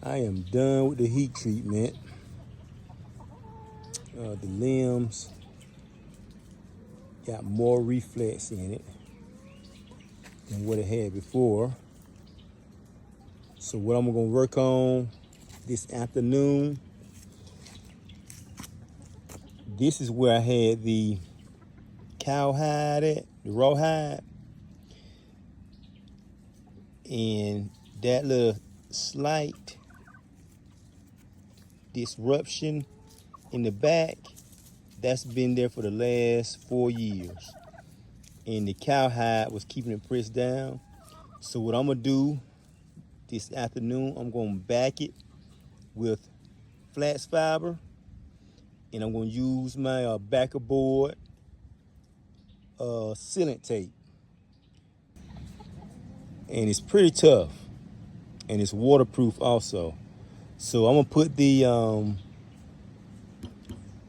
I am done with the heat treatment. The limbs got more reflex in it than what it had before. So what I'm gonna work on this afternoon, this is where I had the cowhide at, the rawhide. And that little slight disruption in the back, that's been there for the last 4 years. And the cowhide was keeping it pressed down. So what I'm gonna do this afternoon, I'm gonna back it with flaxfiber, and I'm gonna use my backer board sealant tape. And it's pretty tough, and it's waterproof also. So I'm gonna put the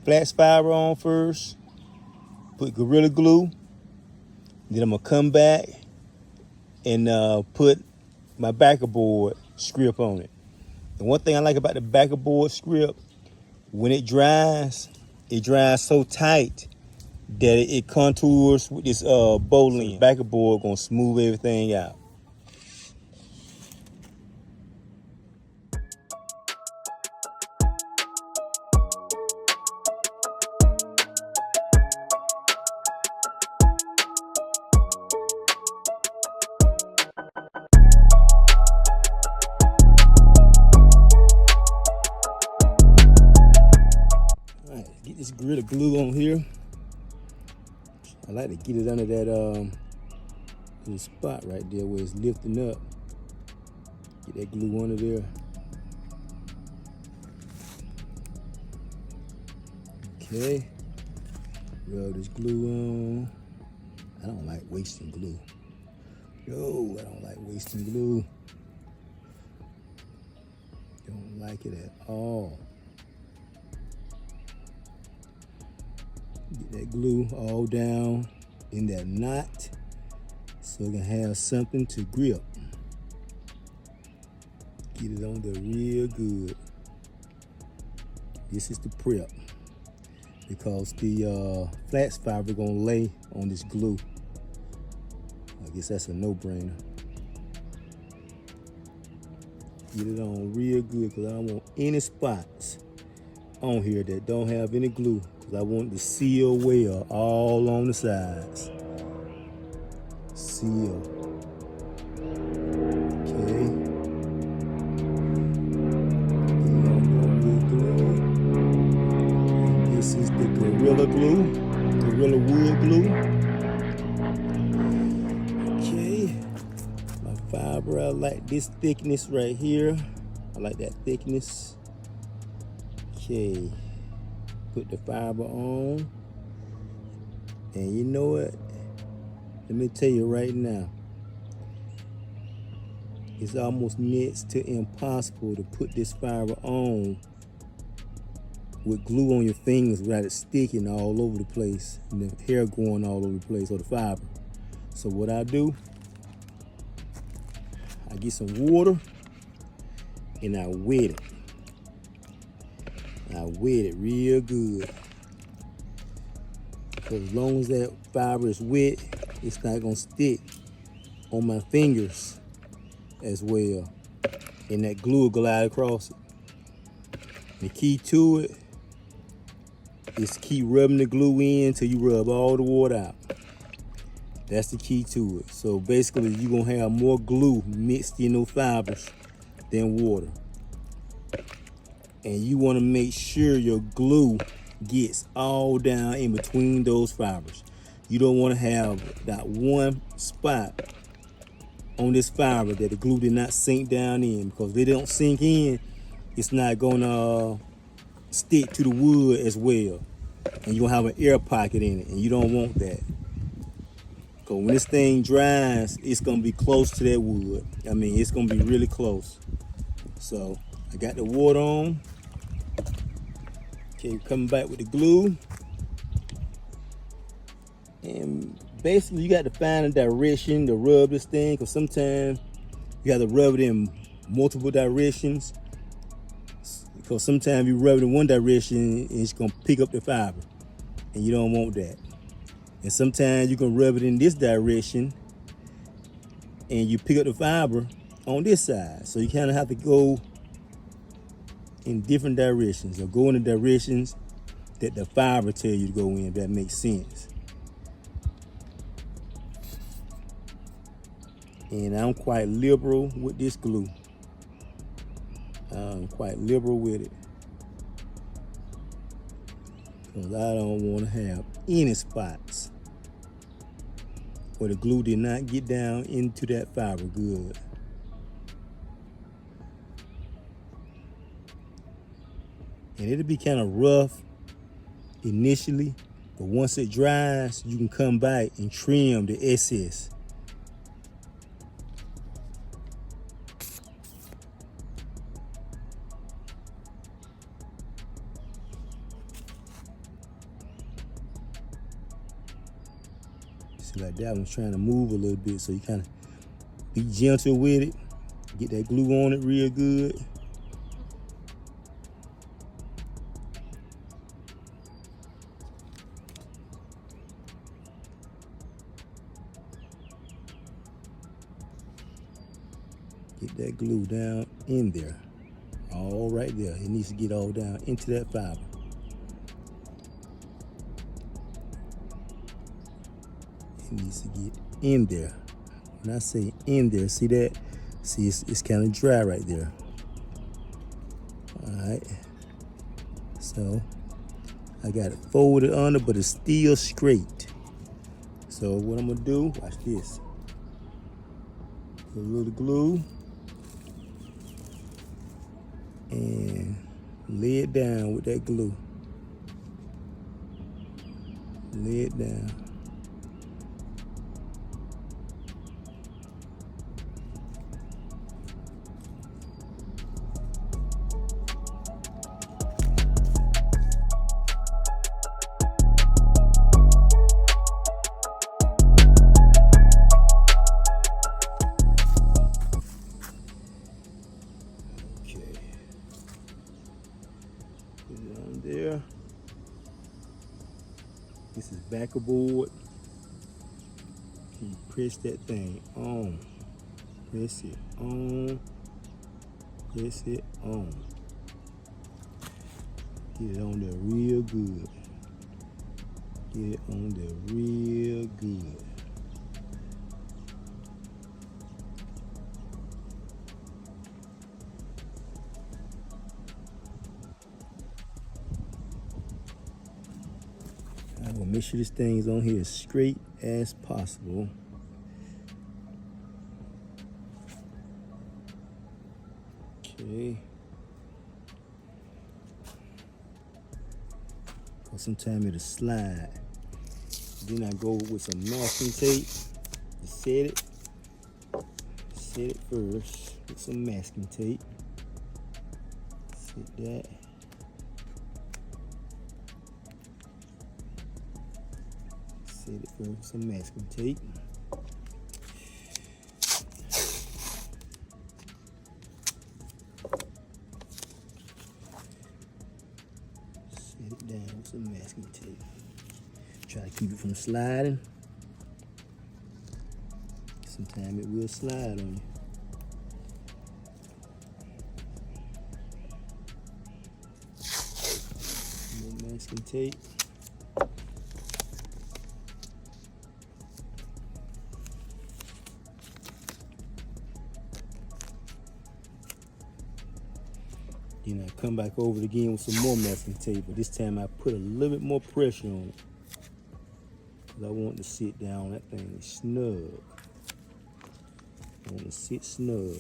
flaxfiber on first, put Gorilla Glue, then I'm gonna come back and put my backer board script on it. The one thing I like about the backer board script, when it dries so tight that it contours with this bow lens. The backer board gonna smooth everything out. Get this Gorilla Glue on here. I like to get it under that little spot right there where it's lifting up. Get that glue under there. Okay. Rub this glue on. I don't like wasting glue. No, I don't like wasting glue. Don't like it at all. Get that glue all down in that knot so it can have something to grip. Get it on there real good. This is the prep because the flaxfiber gonna lay on this glue. I guess that's a no-brainer. Get it on real good because I don't want any spots on here that don't have any glue. I want the seal well all on the sides. Seal. Okay. And this is the Gorilla Glue, Gorilla Wood Glue. Okay. My fiber, I like this thickness right here. I like that thickness. Okay. Put the fiber on, and you know what? Let me tell you right now, it's almost next to impossible to put this fiber on with glue on your fingers without it sticking all over the place and the hair going all over the place or the fiber. So what I do, I get some water and I wet it. I wet it real good. So as long as that fiber is wet, it's not gonna stick on my fingers as well. And that glue will glide across it. The key to it is to keep rubbing the glue in till you rub all the water out. That's the key to it. So basically you're gonna have more glue mixed in those fibers than water. And you want to make sure your glue gets all down in between those fibers. You don't want to have that one spot on this fiber that the glue did not sink down in, because if they don't sink in, it's not gonna stick to the wood as well. And you're gonna have an air pocket in it, and you don't want that. Because when this thing dries, it's gonna be close to that wood. I mean, it's gonna be really close. So I got the water on. Okay, coming back with the glue. And basically you got to find a direction to rub this thing, because sometimes you got to rub it in multiple directions Because sometimes you rub it in one direction and it's gonna pick up the fiber, and you don't want that. And sometimes you can rub it in this direction and you pick up the fiber on this side. So you kind of have to go in different directions, or go in the directions that the fiber tell you to go in, if that makes sense. And I'm quite liberal with this glue. I'm quite liberal with it, because I don't want to have any spots where the glue did not get down into that fiber good. And it'll be kind of rough initially, but once it dries, you can come back and trim the excess. See, like that one's trying to move a little bit, so you kind of be gentle with it. Get that glue on it real good. Get that glue down in there. All right there. It needs to get all down into that fiber. It needs to get in there. When I say in there, see that? See, it's kind of dry right there. All right. So I got it folded under, but it's still straight. So what I'm gonna do, watch this. Put a little glue and lay it down with that glue. Lay it down. Put it on there. This is backer board. You press that thing on. Press it on. Press it on. Get it on there real good. Get it on there real good. I'm gonna make sure this thing's on here as straight as possible. Okay. Cause sometimes it'll slide. Then I go with some masking tape to set it. Set it first with some masking tape. Set that. Set it first with some masking tape. Set it down with some masking tape. Try to keep it from sliding. Sometimes it will slide on you. More masking tape. Then I come back over it again with some more masking tape, but this time I put a little bit more pressure on it, because I want to sit down that thing snug. I want to sit snug.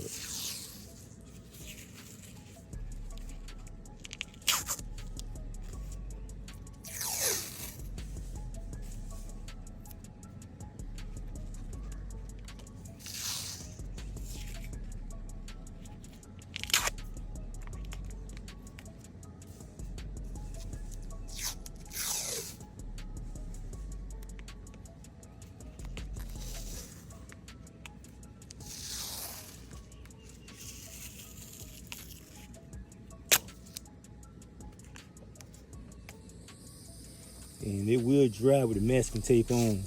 and it will dry with the masking tape on.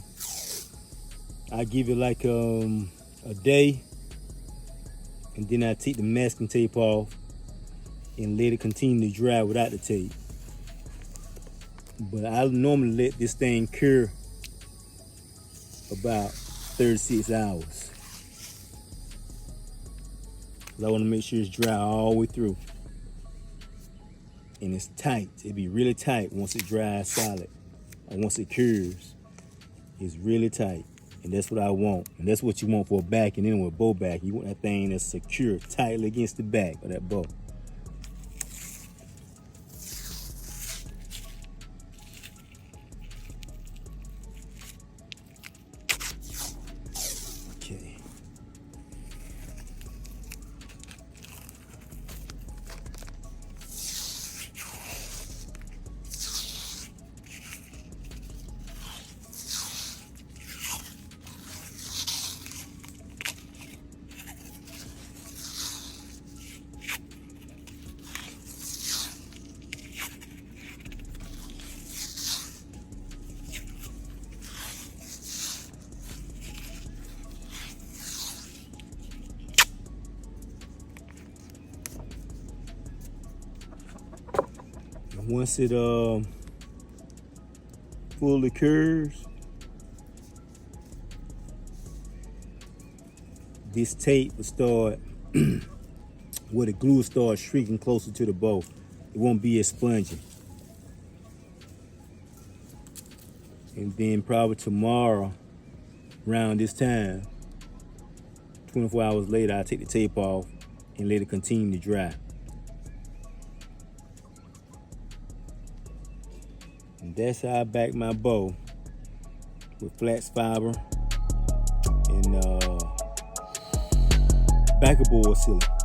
I give it like a day, and then I take the masking tape off and let it continue to dry without the tape. But I normally let this thing cure about 36 hours. I want to make sure it's dry all the way through. And it's tight. It'll be really tight once it dries solid. Or once it cures, it's really tight. And that's what I want. And that's what you want for a back, and then with a bow back, you want that thing that's secure tightly against the back of that bow. Okay. Once it fully cures, this tape will start where the glue will start shrinking closer to the bow. It won't be as spongy. And then probably tomorrow, around this time, 24 hours later, I'll take the tape off and let it continue to dry. And that's how I back my bow, with flaxfiber and backer board sealant.